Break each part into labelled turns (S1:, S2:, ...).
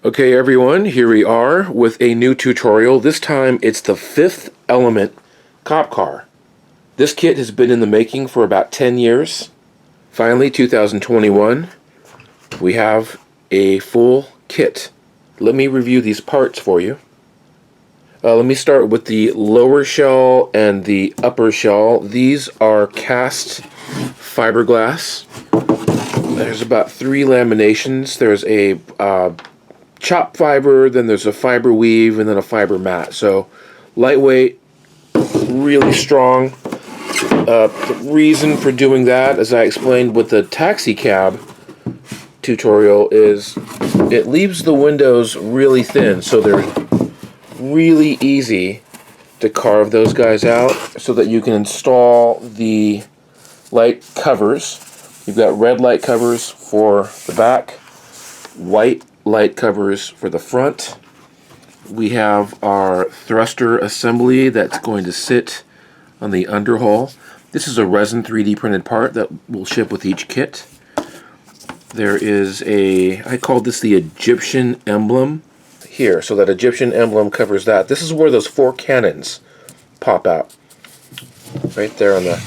S1: Okay everyone, here we are with a new tutorial. This time it's the Fifth Element cop car. This kit has been in the making for about 10 years. Finally, 2021, we have a full kit. Let me review these parts for you. Let me start with the lower shell and the upper shell. These are cast fiberglass. There's about 3 laminations. There's a chop fiber, then there's a fiber weave, and then a fiber mat. So lightweight, really strong. The reason for doing that, as I explained with the taxi cab tutorial, is it leaves the windows really thin, so they're really easy to carve those guys out so that you can install the light covers. You've got red light covers for the back, white light covers for the front. We have our thruster assembly that's going to sit on the underhull. This is a resin 3D printed part that will ship with each kit. There is I called this the Egyptian emblem here. So that Egyptian emblem covers that. This is where those 4 cannons pop out. Right there on the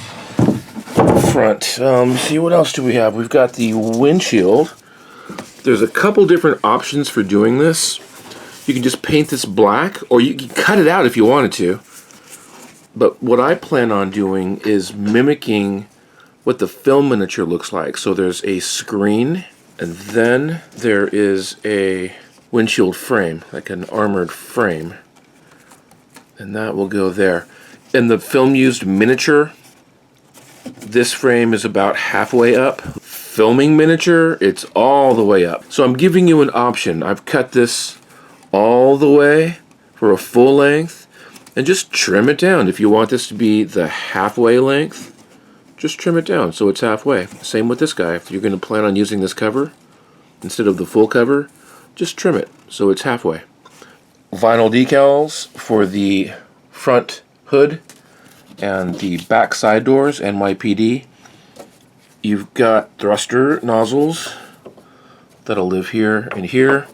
S1: front. See, what else do we have? We've got the windshield. There's a couple different options for doing this. You can just paint this black, or you can cut it out if you wanted to. But what I plan on doing is mimicking what the film miniature looks like. So there's a screen, and then there is a windshield frame, like an armored frame. And that will go there. And the film used miniature, this frame is about halfway up. Filming miniature, it's all the way up. So I'm giving you an option. I've cut this all the way for a full length, and just trim it down. If you want this to be the halfway length, just trim it down so it's halfway. Same with this guy. If you're going to plan on using this cover instead of the full cover, just trim it so it's halfway. Vinyl decals for the front hood and the back side doors, NYPD. You've got thruster nozzles that'll live here and here.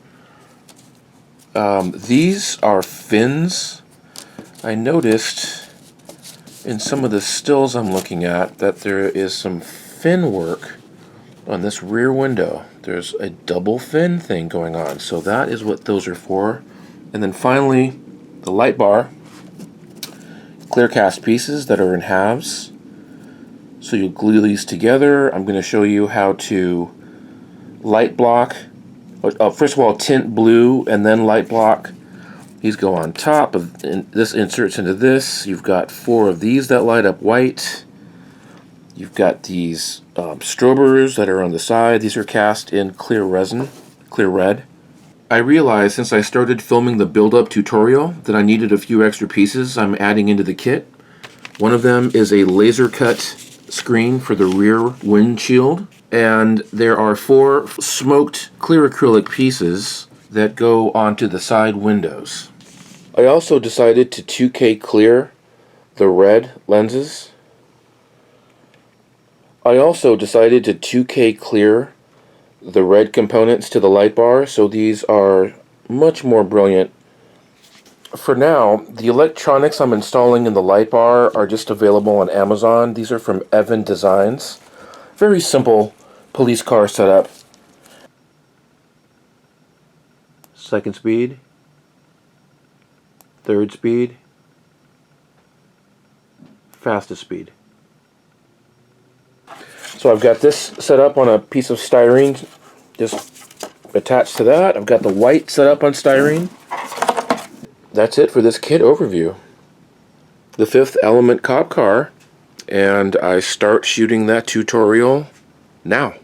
S1: These are fins. I noticed in some of the stills I'm looking at that there is some fin work on this rear window. There's a double fin thing going on, so that is what those are for. And then finally, the light bar. Clear cast pieces that are in halves. So you'll glue these together. I'm going to show you how to light block. First of all, tint blue and then light block. These go on top of, and this inserts into this. You've got 4 of these that light up white. You've got these strobers that are on the side. These are cast in clear resin, clear red. I realized since I started filming the build-up tutorial that I needed a few extra pieces I'm adding into the kit. One of them is a laser cut screen for the rear windshield, and there are 4 smoked clear acrylic pieces that go onto the side windows. I also decided to 2K clear the red lenses. I also decided to 2K clear the red components to the light bar, so these are much more brilliant. For now, the electronics I'm installing in the light bar are just available on Amazon. These are from Evan Designs. Very simple police car setup. Second speed, third speed, fastest speed. So I've got this set up on a piece of styrene, just attached to that. I've got the white set up on styrene. That's it for this kit overview. The Fifth Element cop car, and I start shooting that tutorial now.